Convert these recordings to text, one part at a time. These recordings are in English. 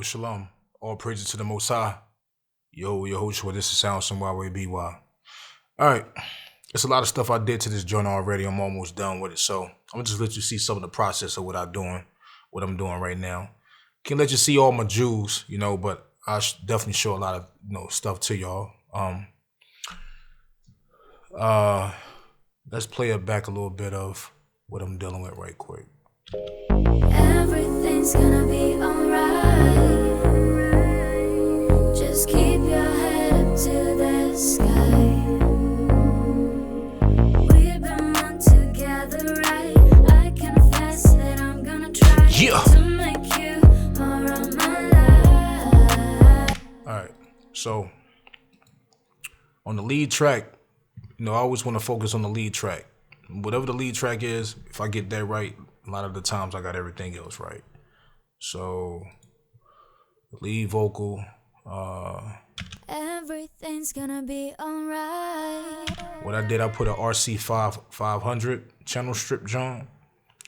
Shalom. All praises to the Most High. Yo, your host, this is Sound Some YWBY. Alright, there's a lot of stuff I did to this joint already. I'm almost done with it. So I'm gonna just let you see some of the process of what I'm doing right now. Can't let you see all my jewels, but I definitely show a lot of stuff to y'all. Let's play it back a little bit of what I'm dealing with right quick. Everything's gonna be alright. Just keep your head up to the sky. We've been one together, right? I confess that I'm gonna try to make you more of my life. Alright, so on the lead track, I always want to focus on the lead track. Whatever the lead track is, if I get that right, a lot of the times I got everything else right. So, lead vocal. Everything's gonna be alright. What I did, I put a RC 500 channel strip joint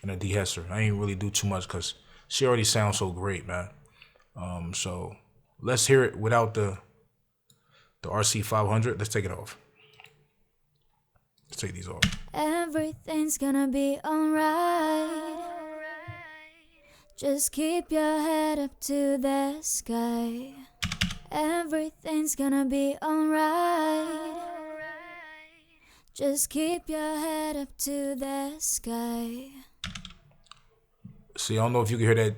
and a deesser. I ain't really do too much because she already sounds so great, man. So let's hear it without the RC 500. Let's take it off. Let's take these off. Everything's gonna be alright. Just keep your head up to the sky. Everything's gonna be alright. Just keep your head up to the sky. See, I don't know if you can hear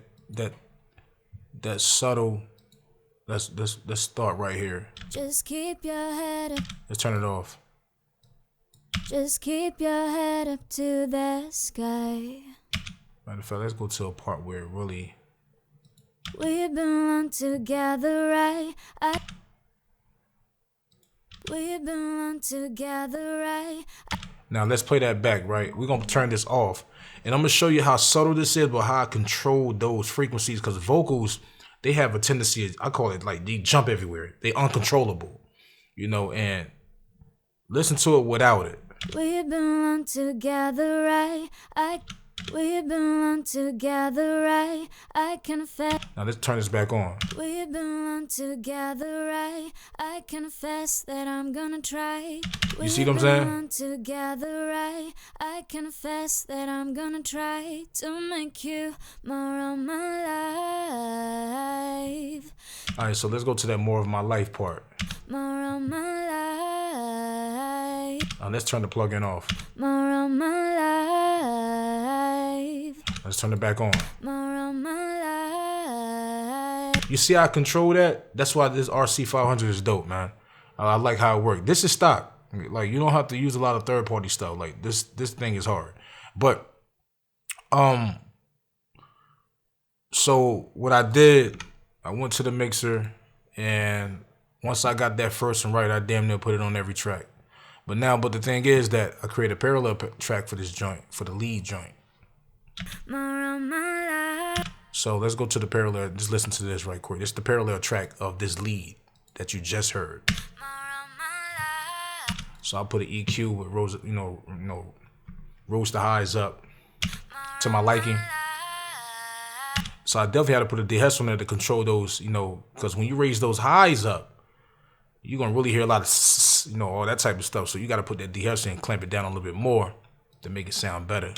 that subtle. Let's start right here. Just keep your head up. Let's turn it off. Just keep your head up to the sky. Matter of fact, let's go to a part where it really. We've been one together, right? We've been one together, right? Now let's play that back, right? We're gonna turn this off, and I'm gonna show you how subtle this is, but how I control those frequencies. Because vocals, they have a tendency. I call it like they jump everywhere. They uncontrollable, and listen to it without it. We've been one together, right? We've been one together, right? I confess. Now let's turn this back on. We've been one together, right? I confess that I'm gonna try. You see what I'm saying? We've been one together, right? I confess that I'm gonna try to make you more of my life. All right, so let's go to that more of my life part. More of my life. Now let's turn the plug-in off. More of my life. Let's turn it back on. More of my life. You see how I control that? That's why this RC 500 is dope, man. I like how it works. This is stock. Like, you don't have to use a lot of third-party stuff. Like, this thing is hard. But, so what I did, I went to the mixer, and once I got that first one right, I damn near put it on every track. But the thing is that I create a parallel track for this joint, for the lead joint. More of my life. So let's go to the parallel. Just listen to this right quick. It's the parallel track of this lead that you just heard. More of my life. So I'll put an EQ with roast the highs up to my liking. So I definitely had to put a deesser on there to control those, because when you raise those highs up, you're going to really hear a lot of, all that type of stuff. So you got to put that deesser and clamp it down a little bit more to make it sound better.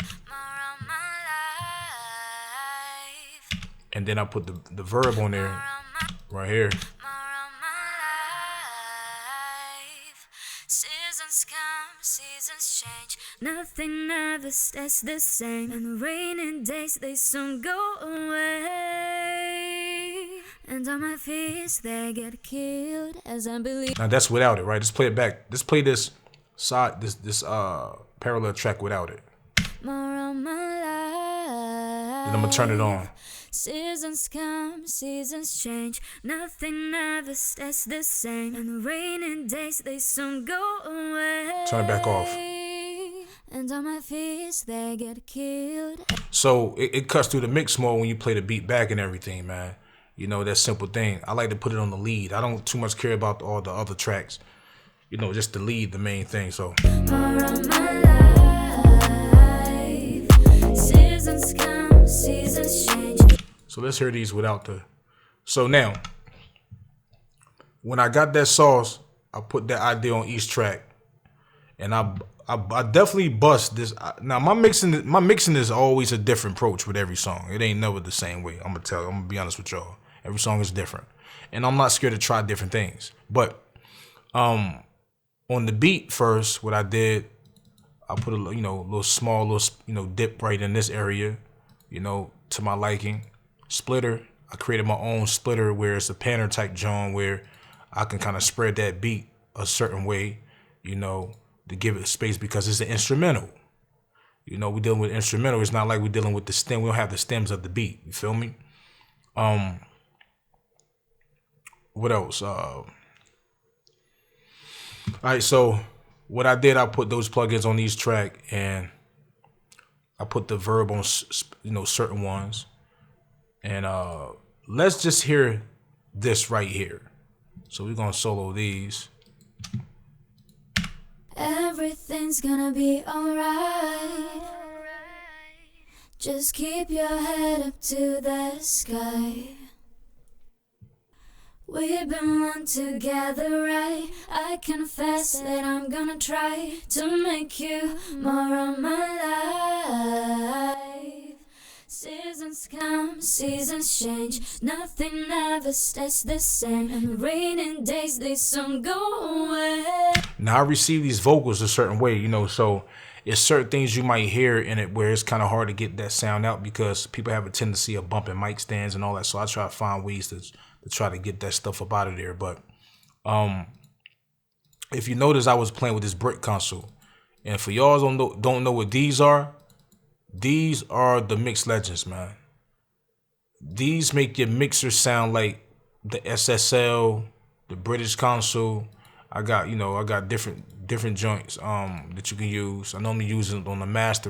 And then I put the verb on there right here. Seasons come, seasons change. Nothing ever stays the same. And the rainy days, they soon go away. And all my fears, they get killed as I believe. Now that's without it, right? Let's play it back. Let's play this parallel track without it. More of my life. Then I'm gonna turn it on. Seasons come, seasons change. Nothing ever stays the same. And the rainy days, they soon go away. Turn it back off. And all my fears, they get killed. So it cuts through the mix more when you play the beat back and everything, man. That simple thing. I like to put it on the lead. I don't too much care about all the other tracks. Just the lead, the main thing. So More of my life. Seasons come, seasons change. So let's hear these without the So now, when I got that sauce, I put that idea on each track, and I definitely bust this. Now my mixing is always a different approach with every song. It ain't never the same way. I'm gonna be honest with y'all. Every song is different, and I'm not scared to try different things. But on the beat first, what I did, I put a little small dip right in this area, to my liking. Splitter, I created my own splitter where it's a panner type joint where I can kind of spread that beat a certain way, to give it space because it's an instrumental. We dealing with instrumental. It's not like we're dealing with the stem. We don't have the stems of the beat. You feel me? What else? All right, so what I did, I put those plugins on each track, and I put the verb on, certain ones. And let's just hear this right here. So we're gonna solo these. Everything's gonna be alright. Just keep your head up to the sky. We've been one together, right? I confess that I'm gonna try to make you more of my life. Seasons come, seasons change. Nothing ever stays the same. And raining days, they soon go away. Now I receive these vocals a certain way, so it's certain things you might hear in it where it's kind of hard to get that sound out because people have a tendency of bumping mic stands and all that. So I try to find ways to try to get that stuff up out of there. But if you notice, I was playing with this brick console, and for y'all don't know what these are the Mix Legends, man. These make your mixer sound like the SSL, the British console. I got different joints that you can use. I normally use it on the master,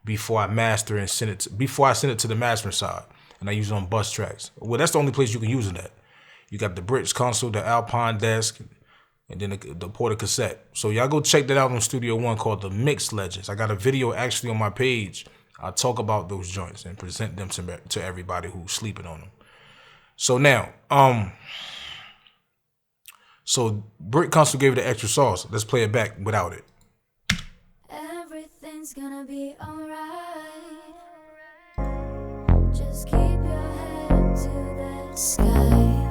before I master and before I send it to the mastering side. And I use it on bus tracks. Well, that's the only place you can use it at. You got the British console, the Alpine desk, and then the Porter cassette. So y'all go check that out on Studio One called the Mix Legends. I got a video actually on my page. I talk about those joints and present them to everybody who's sleeping on them. So now, so Brick console gave it the extra sauce. Let's play it back without it. Everything's gonna be alright. Just keep your head up to the sky.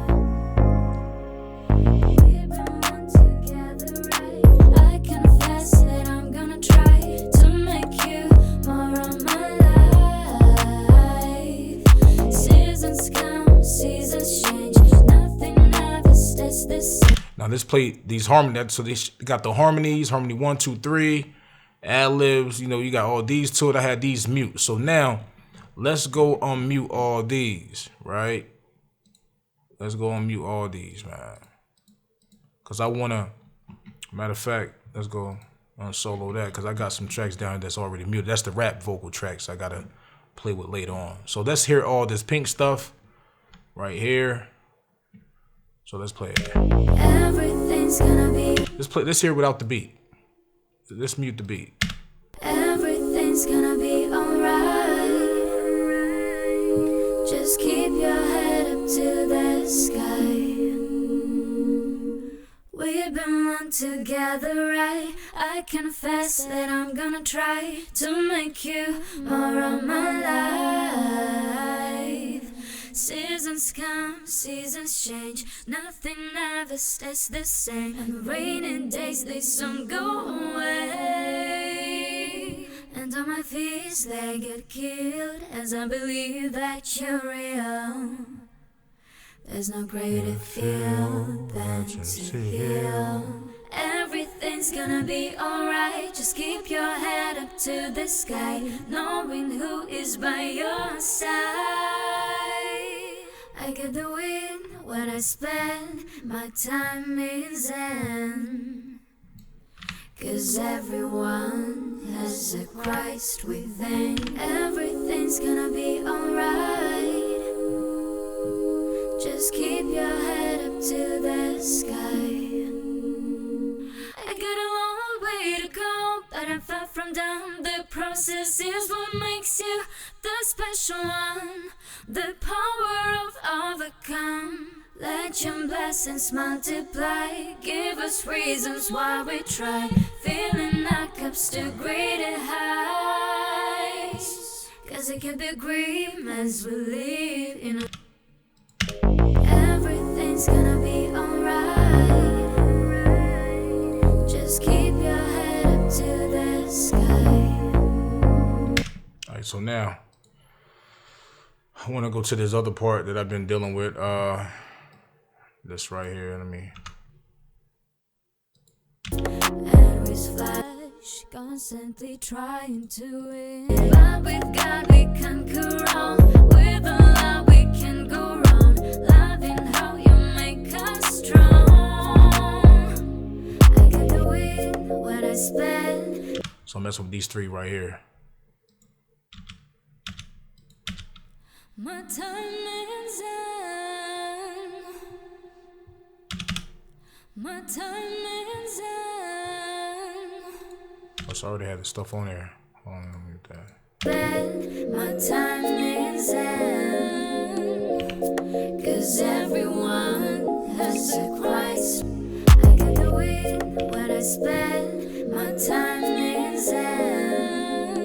We've been one together, right? I confess that I'm gonna try to make you more of my life. Seasons come, seasons change. Nothing ever stays the same. Now let's play these harmonies. So they got the harmonies, harmony 1, 2, 3, ad libs. You got all these to it. I had these mute. So now let's go unmute all these, right? Let's go unmute all these, man. Cause I wanna, matter of fact, let's go unsolo that. Cause I got some tracks down that's already muted. That's the rap vocal tracks I gotta play with later on. So let's hear all this pink stuff right here. So let's play it. Everything's gonna be. Let's hear it without the beat. Let's mute the beat. Everything's gonna be alright. Just keep your head up to the sky. We've been one together, right? I confess that I'm gonna try to make you more of my life. Seasons come, seasons change. Nothing ever stays the same. And raining days, they soon go away. And on my fears, they get killed as I believe that you're real. There's no greater feel than to heal. Everything's gonna be alright. Just keep your head up to the sky, knowing who is by your side. I get the wind when I spend my time in Zen. 'Cause everyone has a Christ within. Everything's gonna be alright. Just keep your head up to the sky. I got a long way to go, but I'm far from done. The process is what makes you the special one, the power of overcome. Let your blessings multiply, give us reasons why we try, filling our cups to greater heights. Cause it can be grief as we live in a everything's gonna be alright. Just keep your head up to the sky. Alright, so now I want to go to this other part that I've been dealing with. This right here. Let me. And we flash, constantly trying to win. But with God we conquer all. With the love we can go wrong. Loving how you make us strong. I get the win what I spend. So I'm messing with these three right here. My time is in. My time is in. Oh, so I already had the stuff on there. Hold on, let me get that. My time is in. Cause everyone has a Christ. I get the win what I spend. My time is in.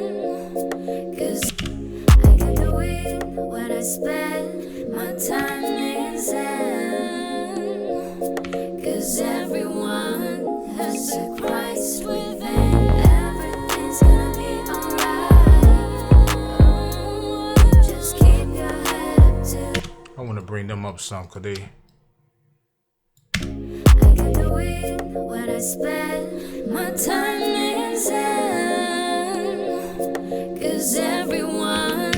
Cause I get the win what I spend. My time is in. Cause everyone has a Christ within. Everything's gonna be alright. Just keep your head up to. I want to bring them up some, cause they. I get the win what I spend. My time is in. Cause everyone.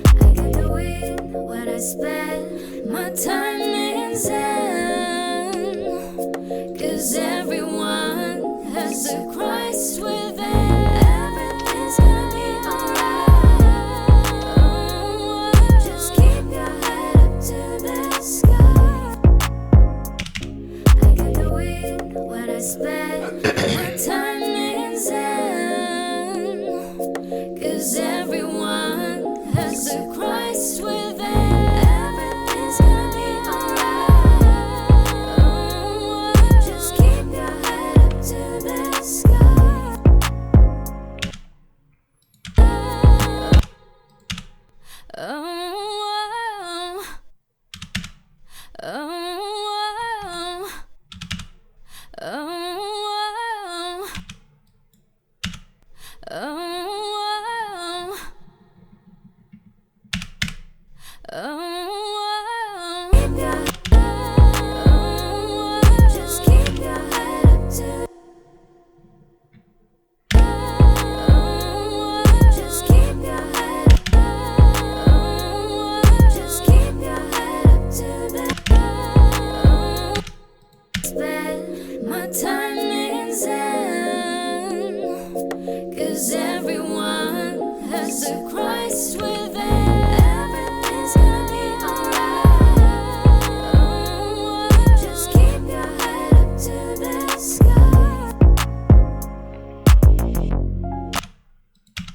I get the win what I spend. My time is in. Cause everyone has a Christ within. Everything's gonna be alright. Just keep your head up to the sky. I get the win what I spend. My time is in. Cause everyone has a Christ within. Everything's gonna be alright. Just keep your head up to the sky. Oh, oh, oh, oh, oh, oh, just keep your head up to. Just keep your head. Just keep your head up to the. Spend my time is in. Cause everyone has a Christ within. Everything's gonna be alright. Just keep your head up to the sky.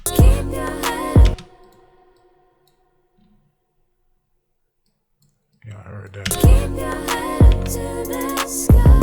Keep your head. Yeah, I heard that. Keep your head up to the sky.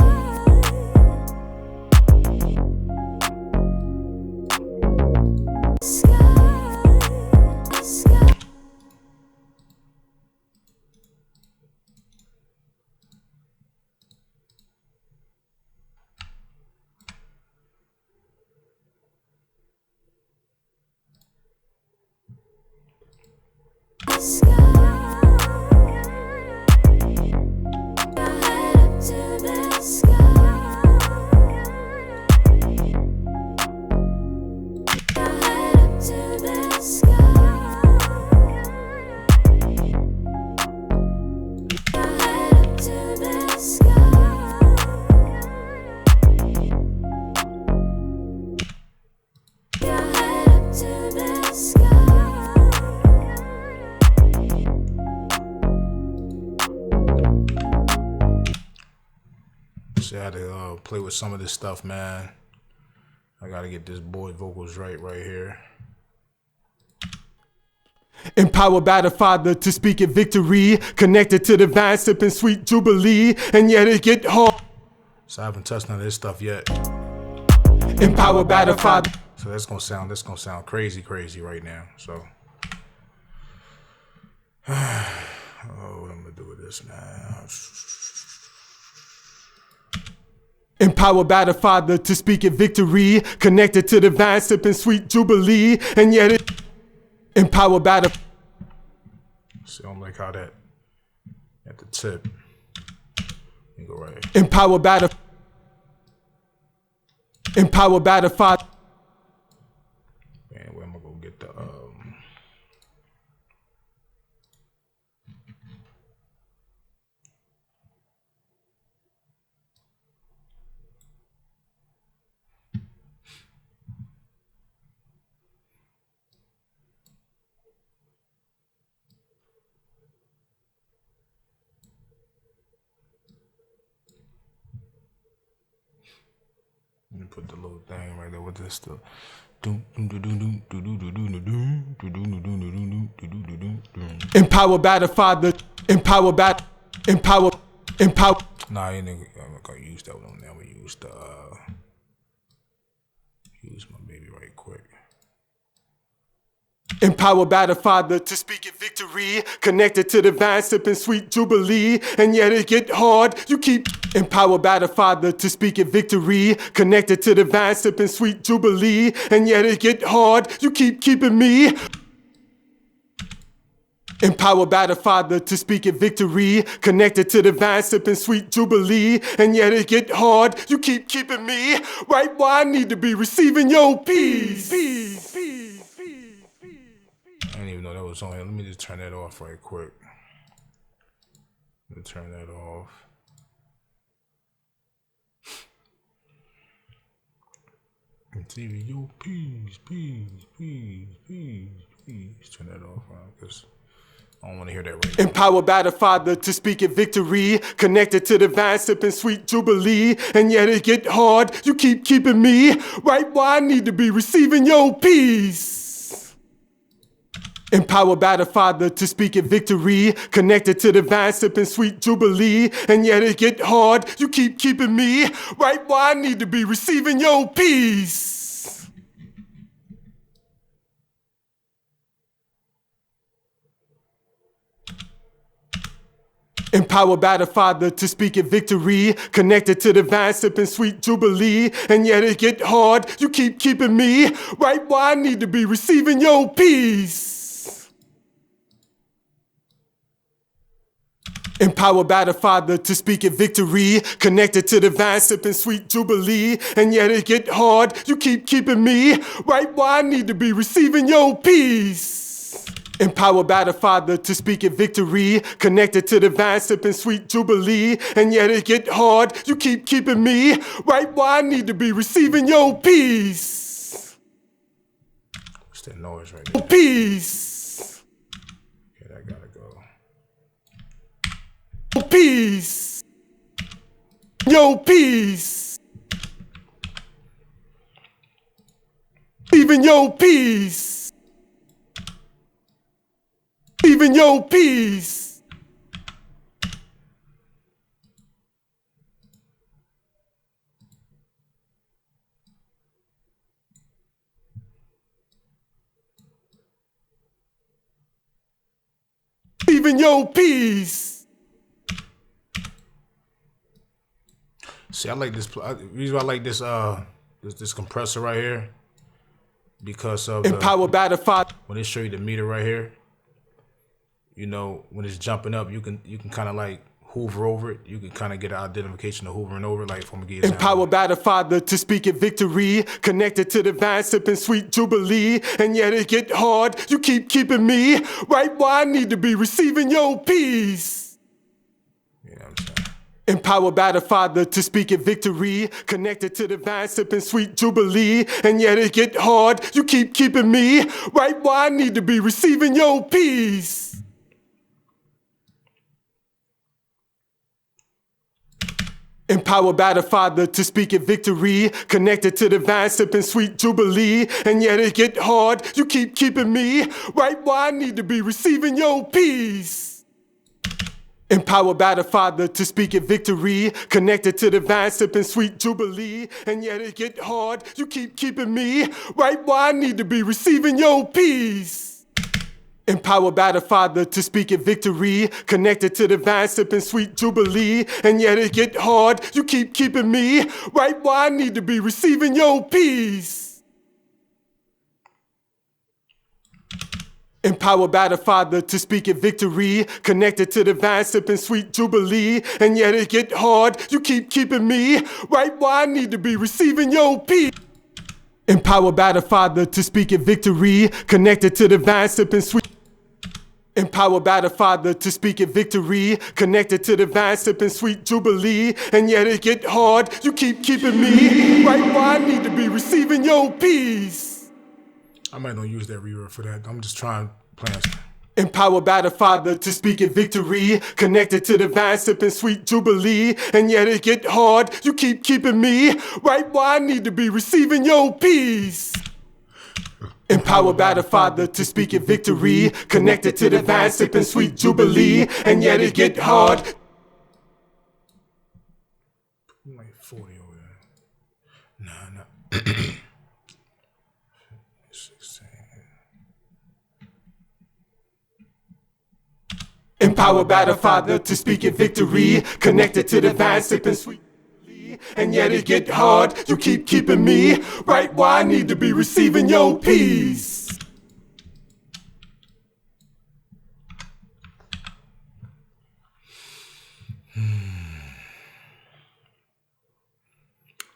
See, I had to play with some of this stuff, man. I gotta get this boy vocals right here. Empowered by the Father to speak in victory. Connected to the vine, sipping sweet jubilee. And yet it get hard. So I haven't touched none of this stuff yet. Empowered by the Father. So that's gonna sound crazy right now. So oh, what am I gonna do with this now? Empowered by the Father to speak in victory. Connected to the vine, sipping sweet jubilee. And yet it empowered by the. See, I don't like how that at the tip. You go right here. Empowered by the. Empowered by the Father. Man, where am I gonna get the let me put the little thing right there with this stuff. Empowered by the Father. Empowered by. Empowered. Nah, I'm not gonna use that one. I'm gonna use the use my baby right quick. Empowered by the Father to speak in victory. Connected to the vine, sipping sweet jubilee. And yet it get hard. You keep. Empowered by the Father to speak in victory. Connected to the vine, sipping sweet jubilee. And yet it get hard. You keep keeping me. Empowered by the Father to speak in victory. Connected to the vine, sipping sweet jubilee. And yet it get hard. You keep keeping me right where I need to be, receiving your peace. I didn't even know that was on here. Let me just turn that off right quick. Let me turn that off. TV, yo, peace. Turn that off, because I don't want to hear that right now. Empowered by the Father to speak in victory. Connected to the vine, sipping sweet jubilee. And yet it get hard. You keep keeping me right where I need to be, receiving your peace. Empowered by the Father to speak in victory. Connected to the vine, sipping sweet jubilee. And yet it get hard. You keep keeping me right where I need to be, receiving your peace. Empowered by the Father to speak in victory. Connected to the vine, sipping sweet jubilee. And yet it get hard. You keep keeping me right where I need to be, receiving your peace. Empowered by the Father to speak in victory. Connected to the vine, sipping sweet jubilee. And yet it get hard. You keep keeping me right where I need to be, receiving your peace. Empowered by the Father to speak in victory. Connected to the vine, sipping sweet jubilee. And yet it get hard. You keep keeping me right where I need to be, receiving your peace. What's that noise right there? Peace. Okay, that gotta go. Peace. Yo, peace. Even your peace. Even your peace. Even your peace. See, I like this. The reason why I like this this compressor right here, because of Empowered by the Father. When they show you the meter right here, you know, when it's jumping up, you can kind of like hover over it. You can kind of get an identification of hovering over it. Like, if I'm gonna give you an example. Empowered by the Father to speak in victory. Connected to the vine, sipping sweet jubilee. And yet it get hard. You keep keeping me right where I need to be, receiving your peace. You know what I'm saying? Empowered by the Father to speak in victory. Connected to the vine, sipping sweet jubilee. And yet it get hard. You keep keeping me right where I need to be, receiving your peace. Empowered by the Father to speak in victory, connected to the vine, sipping sweet jubilee, and yet it get hard, you keep keeping me right where I need to be, receiving your peace. Empowered by the Father to speak in victory, connected to the vine, sipping sweet jubilee, and yet it get hard, you keep keeping me right where I need to be, receiving your peace. Empowered by the Father to speak in victory, connected to the vine, sipping sweet jubilee, and yet it get hard, you keep keeping me right where I need to be, receiving your peace. Empowered by the Father to speak in victory, connected to the vine, sipping sweet jubilee, and yet it get hard, you keep keeping me right where I need to be, receiving your peace. Empowered by the Father to speak in victory, connected to the vine, sipping sweet. Empowered by the Father to speak in victory, connected to the vine, sipping sweet jubilee, and yet it get hard, you keep keeping me right where I need to be, receiving your peace. I might not use that reverb for that. I'm just trying playing. Empowered by the Father to speak in victory, connected to the vine, sipping sweet jubilee, and yet it get hard, you keep keeping me right where I need to be, receiving your peace. Empowered by the Father to speak in victory, connected to the vine, sipping sweet jubilee, and yet it get hard. Like 40 over there. Nah. 16. Empowered by the Father to speak in victory, connected to the vine, sipping sweet. And yet it get hard, you keep keeping me right where I need to be, receiving your peace.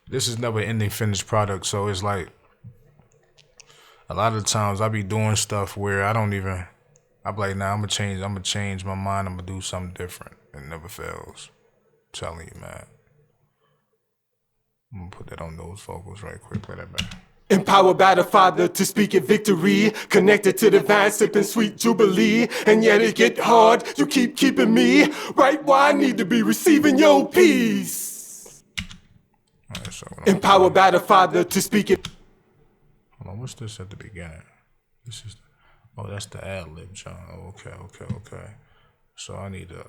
This is never ending finished product, so it's like a lot of times I be doing stuff where I'm like, nah, I'm gonna change my mind, I'm gonna do something different. It never fails. I'm telling you, man. I'm gonna put that on those vocals right quick, play that back. Empowered by the Father to speak in victory, connected to the vine, sipping sweet jubilee, and yet it get hard, you keep keeping me right where I need to be, receiving your peace. Right, so Empowered by the Father to speak in. Hold on, what's this at the beginning? This is, that's the ad lib, John. Okay. So I need to,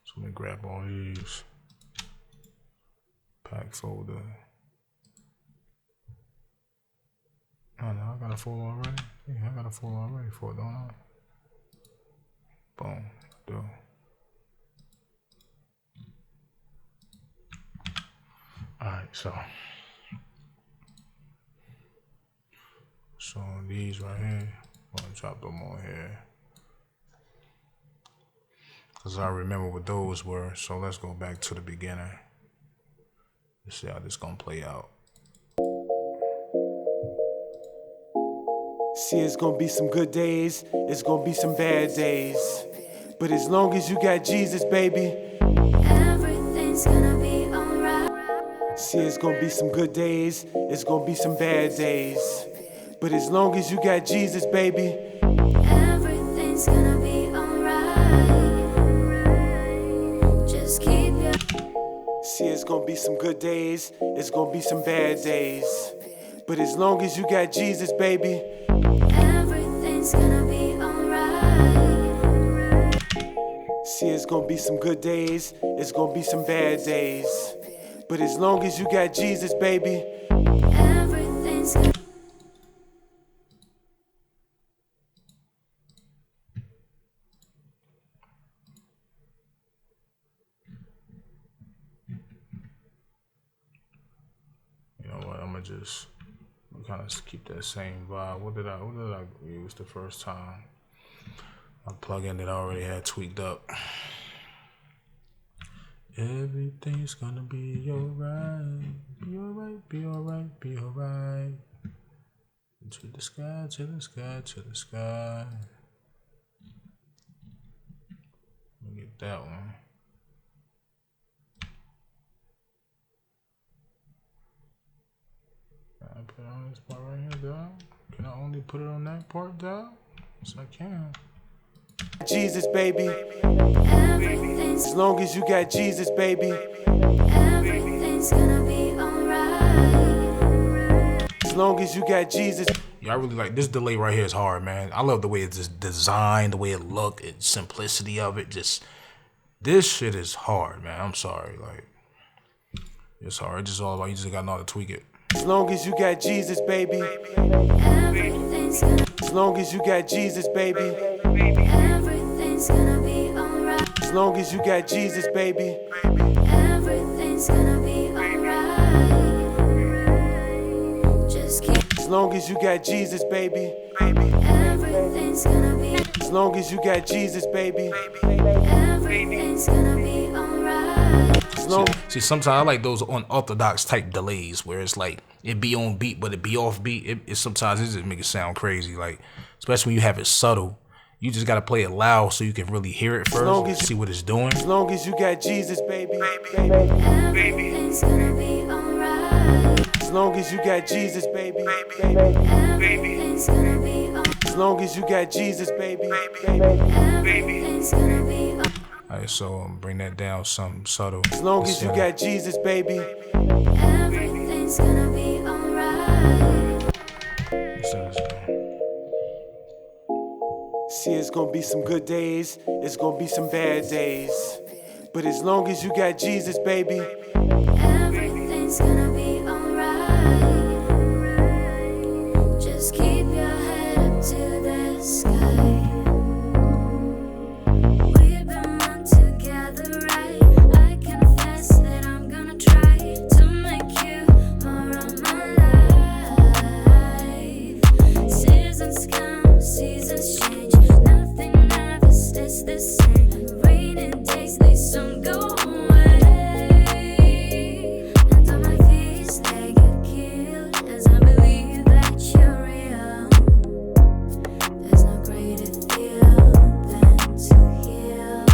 so let me grab all these. Pack folder. Oh no, I got a folder already. Yeah, I got a folder already for it, don't I? Boom, do. Alright, so these right here, I'm gonna drop them on here. Cause I remember what those were, so let's go back to the beginning. Let's see how this gonna play out. See, it's gonna be some good days, it's gonna be some bad days. But as long as you got Jesus, baby, Everything's gonna be alright. see, it's gonna be some good days, it's gonna be some bad days. But as long as you got Jesus, baby, Everything's gonna be alright. Just keep your. see, it's gonna be some good days, it's gonna be some bad days. But as long as you got Jesus, baby, Everything's gonna be alright. see, it's gonna be some good days, it's gonna be some bad days. But as long as you got Jesus, baby, Everything's gonna. You know what? I'm gonna just kind of keep that same vibe. What did I use the first time? My plugin that I already had tweaked up. Everything's gonna be alright. Be alright. Be alright. Be alright. To the sky. To the sky. To the sky. Let me get that one. Can I put it on this part right here, dog? Can I only put it on that part, dog? Yes, I can. Jesus, baby. Everything's, As long as you got Jesus, baby. everything's gonna be alright. As long as you got Jesus. Yeah, I really like this delay right here is hard, man. I love the way it's just designed, the way it look, and simplicity of it. Just this shit is hard, man. I'm sorry, like it's hard. It's just all about you just gotta know how to tweak it. As long as you got Jesus, baby. Everything's gonna, As long as you got Jesus, baby. everything's gonna be alright. As long as you got Jesus, baby. Everything's gonna be alright. Just keep, As long as you got Jesus, baby. everything's gonna be, As long as you got Jesus, baby. everything's gonna be alright. As long See, sometimes I like those unorthodox type delays where it's like it be on beat, but it be off beat. It sometimes it just make it sound crazy, like especially when you have it subtle. You just gotta play it loud so you can really hear it first, long and as- see what it's doing. as long as you got Jesus, baby. Everything's gonna be alright. As long as you got Jesus, baby. Everything's gonna be alright. As long as you got Jesus, baby. Everything's gonna be alright. Alright, so bring that down something subtle. As long as you got Jesus, baby. Everything's gonna be alright. See, it's gonna be some good days, it's gonna be some bad days. But as long as you got Jesus, baby. Everything's gonna be alright. Just keep your head up to the sky. We've been one together, right? I confess that I'm gonna try to make you more of my life. Seasons come, seasons change. Nothing ever stays the same. And rainy days, they soon go away. And on my feet, they get killed as I believe that you're real. There's no greater feel than to heal.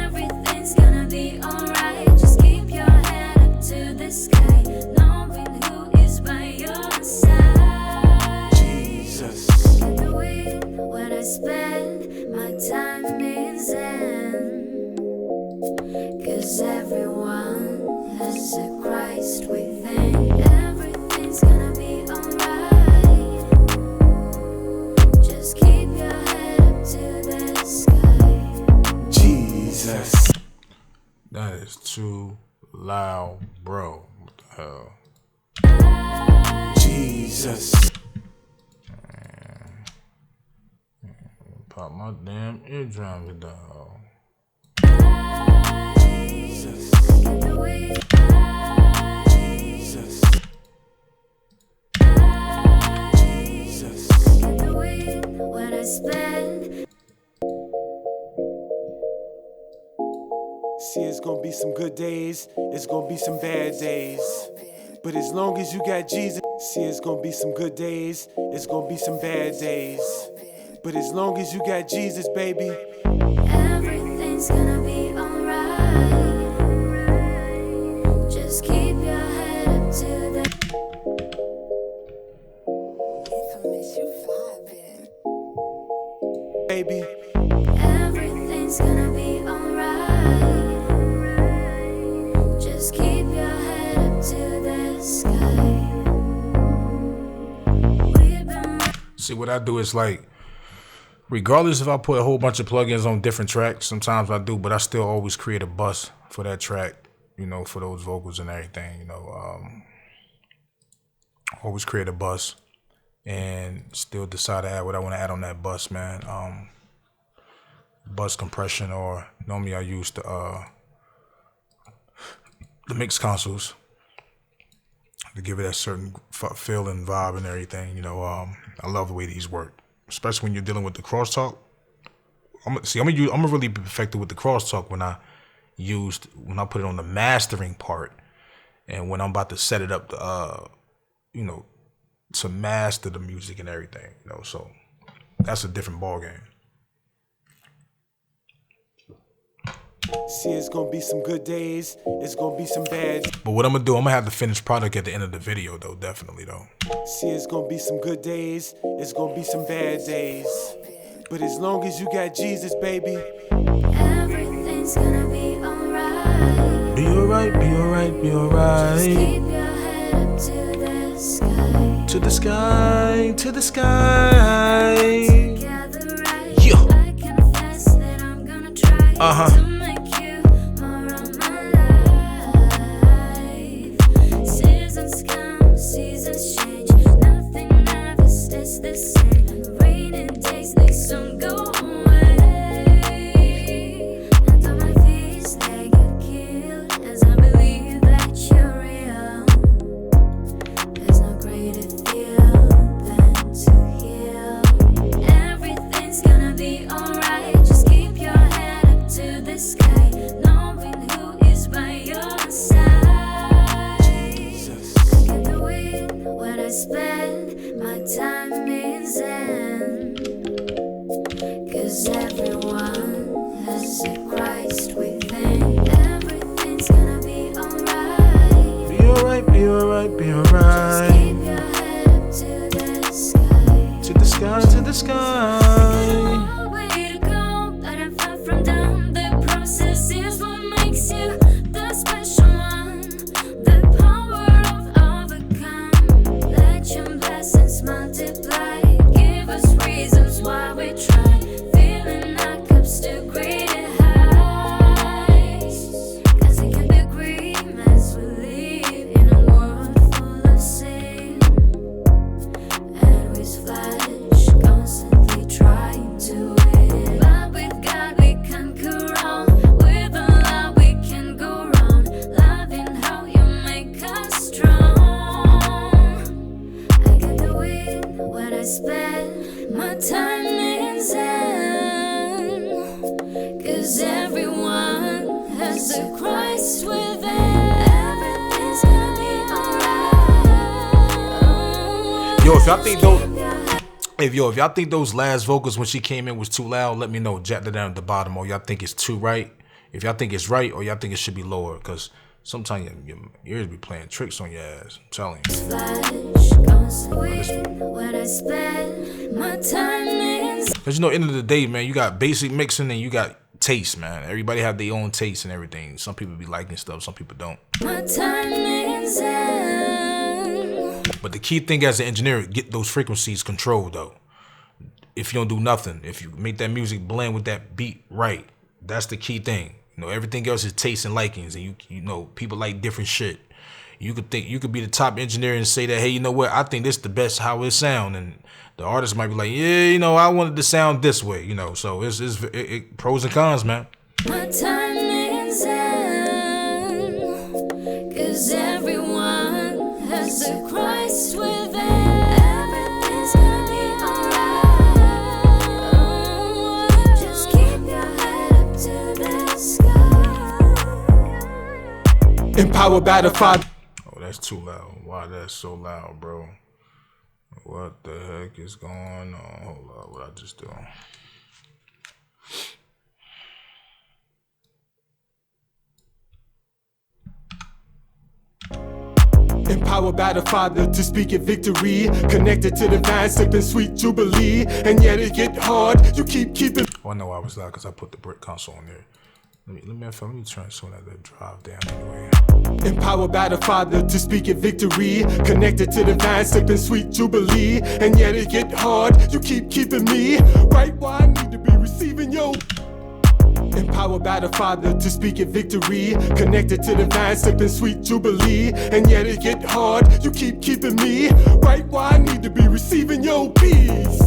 Everything's gonna be alright. Just keep your head up to the sky, knowing who is by your side. Jesus. Get the wind when I spend my time in Zen. 'Cause everyone has a Christ within. Everything's gonna be alright. Just keep your head up to the sky. Jesus. That is too loud, bro. What the hell? Jesus. Pop my damn eardrum down. Jesus. Get the wind, Jesus. Jesus. get the wind when I spend. See, it's gonna be some good days, it's gonna be some bad days. But as long as you got Jesus, see, it's gonna be some good days, it's gonna be some bad days. But as long as you got Jesus, baby. Everything's gonna be alright. Just keep your head up to the. Baby. Everything's gonna be alright. Just keep your head up to the sky. We've been See, what I do is like, regardless if I put a whole bunch of plugins on different tracks, sometimes I do, but I still always create a bus for that track, you know, for those vocals and everything, you know. Always create a bus and still decide to add what I want to add on that bus, man. Bus compression, or normally I use the mix consoles to give it that certain feel and vibe and everything, you know. I love the way these work, especially when you're dealing with the crosstalk. I'm gonna really be perfected with the crosstalk when I put it on the mastering part, and when I'm about to set it up to you know, to master the music and everything, you know. So that's a different ball game. See, it's gonna be some good days, it's gonna be some bad. But what I'm gonna do, I'm gonna have the finished product at the end of the video, though. Definitely, though. See, it's gonna be some good days, it's gonna be some bad days. But as long as you got Jesus, baby, everything's gonna be alright. Be alright, be alright, be alright. Just keep your head up to the sky. To the sky, to the sky. Together, right? Yeah. I confess that I'm gonna try to make you more of my life. Seasons come, seasons change. Nothing ever stays the same. Rainy days, they soon go away. And on my feet, they get killed as I believe that you're real. There's no greater feel than to heal. Everything's gonna be alright. Just keep your head up to the sky, knowing who is by your side. I get the wind when I spend my time in Zen. 'Cause everyone has a Christ within. Everything's gonna be alright. Be alright, be alright, be Just alright. keep your head up to the sky. To the sky, to the sky. Long way to go, but I'm far from done. The process is what makes you the special one. The power of overcome. Let your blessings multiply. Give us reasons why we try. Filling our cups to greater heights. 'Cause it can be grim as we live in a world full of sin. And with flesh constantly trying to win. But with God we conquer all. With the love we can go round. Loving how you make us strong. I get the wind when I spend my time in Zen. 'Cause everyone has a Christ within. Everything's gonna be alright. Yo, if y'all think those, Keep your head if y'all think those last vocals when she came in was too loud, let me know. Jot that down at the bottom. Or y'all think it's too right. If y'all think it's right, or y'all think it should be lower, because sometimes your ears be playing tricks on your ass. I'm telling you. flash constantly when I spend my time in Cause you know, end of the day, man, you got basic mixing and you got taste, man. Everybody have their own taste and everything. Some people be liking stuff, some people don't. my time in Zen. But the key thing as an engineer, get those frequencies controlled though. If you don't do nothing, if you make that music blend with that beat right, that's the key thing. You know, everything else is taste and likings, and you know, people like different shit. You could be the top engineer and say that, hey, you know what, I think this is the best how it sound, and the artist might be like, yeah, you know, I wanted to sound this way, you know. So it's pros and cons, man. My time in Zen. 'Cause everyone has a Christ within. Everything's gonna be alright. Just keep your head up to the sky. empowered by the Father. Oh, that's too loud. Why that's so loud, bro? What the heck is going on? Hold up, what I just do? Empowered by the Father to speak in victory. Connected to the vine, sipping sweet jubilee. And yet it get hard, you keep keeping. Oh, I know I was loud because I put the brick console on there. Let me try some of that drive down anyway. Empowered by the Father to speak in victory. Connected to the vine, sipping sweet jubilee. And yet it get hard, you keep keeping me right where I need to be receiving your. Empowered by the Father to speak in victory. Connected to the vine, sipping sweet jubilee. And yet it get hard, you keep keeping me right where I need to be receiving your peace.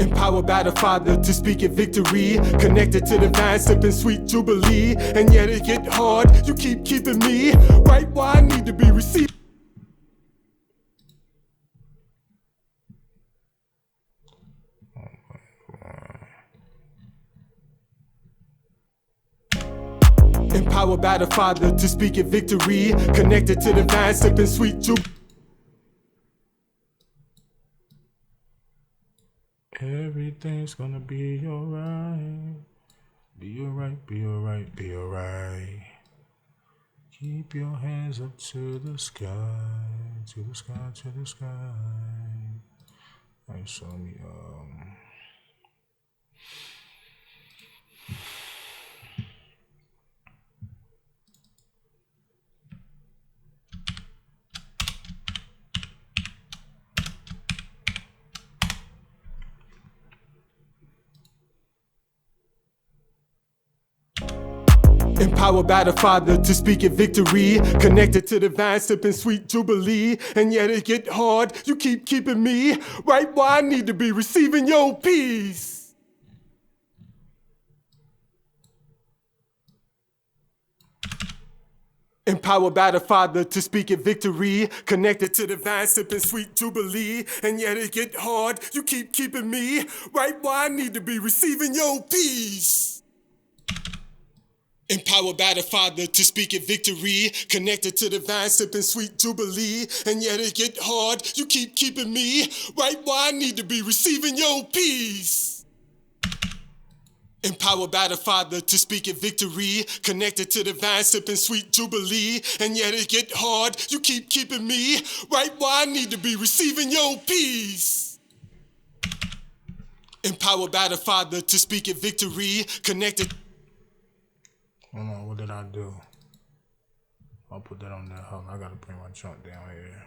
Empowered by the Father to speak in victory. Connected to the vine, sipping sweet jubilee. And yet it get hard, you keep keeping me right where I need to be receiving. Empowered by the Father to speak in victory. Connected to the vine, sipping sweet jubilee. Everything's gonna be alright. Be alright, be alright, be alright. Keep your hands up to the sky, to the sky, to the sky. Alright, so let me Empowered by the Father to speak in victory. Connected to the vine, sipping sweet jubilee. And yet it get hard, you keep keeping me right where I need to be, receiving your peace. Empowered by the Father to speak in victory. Connected to the vine, sipping sweet jubilee. And yet it get hard, you keep keeping me right where I need to be, receiving your peace. Empowered by the Father to speak in victory. Connected to the vine, sipping sweet jubilee. And yet it get hard, you keep keeping me right where I need to be, receiving your peace. Empowered by the Father to speak in victory. Connected to the vine, sipping sweet jubilee. And yet it get hard, you keep keeping me right where I need to be, receiving your peace. Empowered by the Father to speak in victory. Connected. Hold on, what did I do? I'll put that on there. Hold on, I gotta bring my junk down here.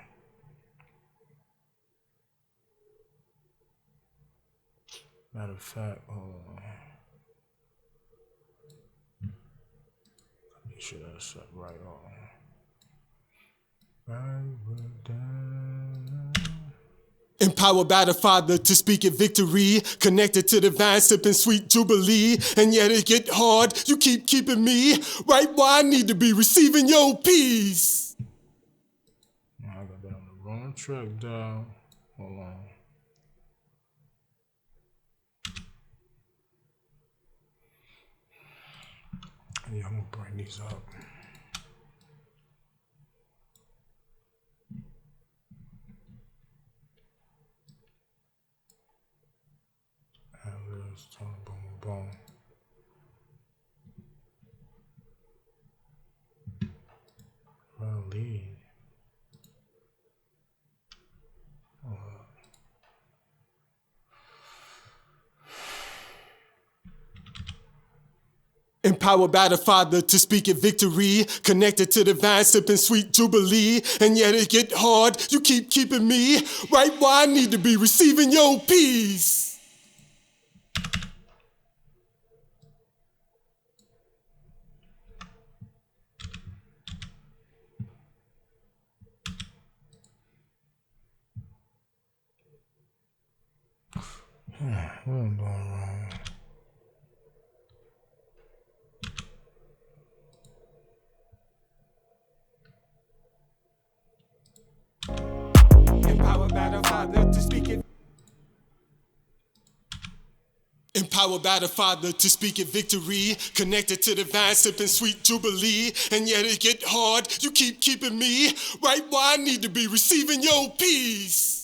Matter of fact, hold on. Make sure that's up right on. Right down. Empowered by the Father to speak in victory. Connected to the vine, sipping sweet jubilee. And yet it get hard, you keep keeping me right where I need to be, receiving your peace. I got that on the wrong track, dog. Hold on. Yeah, I'm gonna bring these up. Boom, boom. Raleigh. Empowered by the Father to speak in victory. Connected to the vine, sipping sweet jubilee. And yet it get hard, you keep keeping me right where I need to be, receiving your peace. What am I doing wrong? Empowered by the Father to speak in. Empowered by the Father to speak in victory. Connected to the vine, sipping sweet jubilee. And yet it get hard, you keep keeping me right where I need to be, receiving your peace.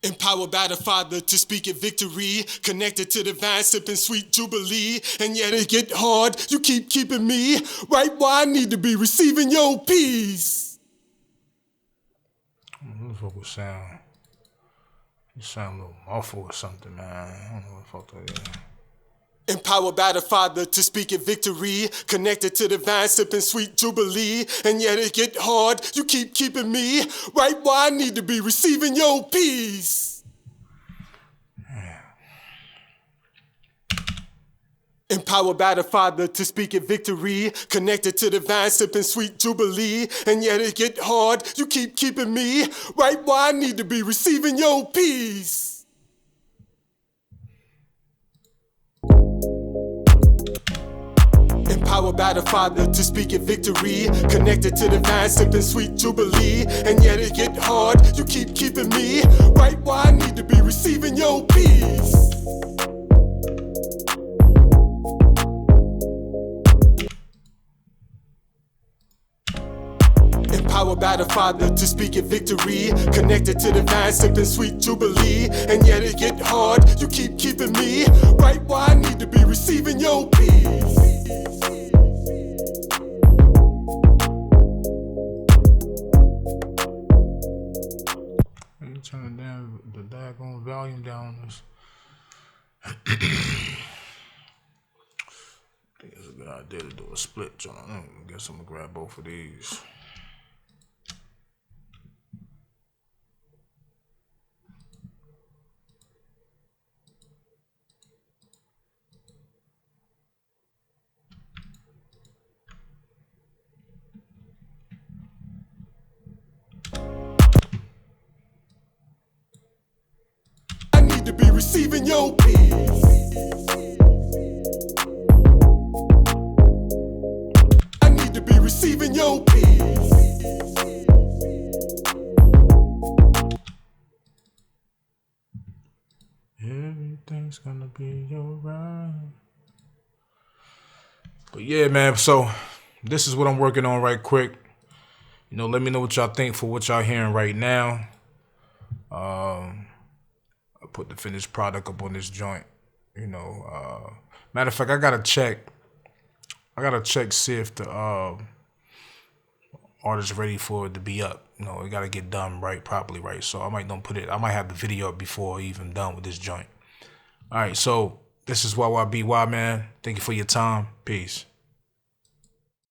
Empowered by the Father to speak in victory. Connected to the vine, sipping sweet jubilee. And yet it get hard, you keep keeping me right where I need to be, receiving your peace. This vocal sound. It sound a little muffled or something, man. I don't know what the fuck that is. Empowered by the Father to speak in victory. Connected to the vine, sipping sweet jubilee. And yet it get hard, you keep keeping me right where I need to be, receiving your peace. Empowered by the Father to speak in victory. Connected to the vine, sipping sweet jubilee. And yet it get hard, you keep keeping me right where I need to be, receiving your peace. Empowered by the Father to speak in victory. Connected to the vine, sipping sweet jubilee. And yet it get hard, you keep keeping me right where I need to be, receiving your peace. Empowered by the Father to speak in victory. Connected to the vine, sipping sweet jubilee. And yet it get hard, you keep keeping me right where I need to be, receiving your peace. idea to do a split joint. I guess I'm gonna grab both of these. I need to be receiving your peace. I need to be receiving your peace. Everything's gonna be alright. But yeah, man, so this is what I'm working on right quick. You know, let me know what y'all think for what y'all hearing right now. I put the finished product up on this joint. You know, matter of fact, I gotta check, see if the artist ready for it to be up. You know, it gotta get done right, properly right. So I might have the video up before even done with this joint. All right, so this is YYBY, man. Thank you for your time. Peace.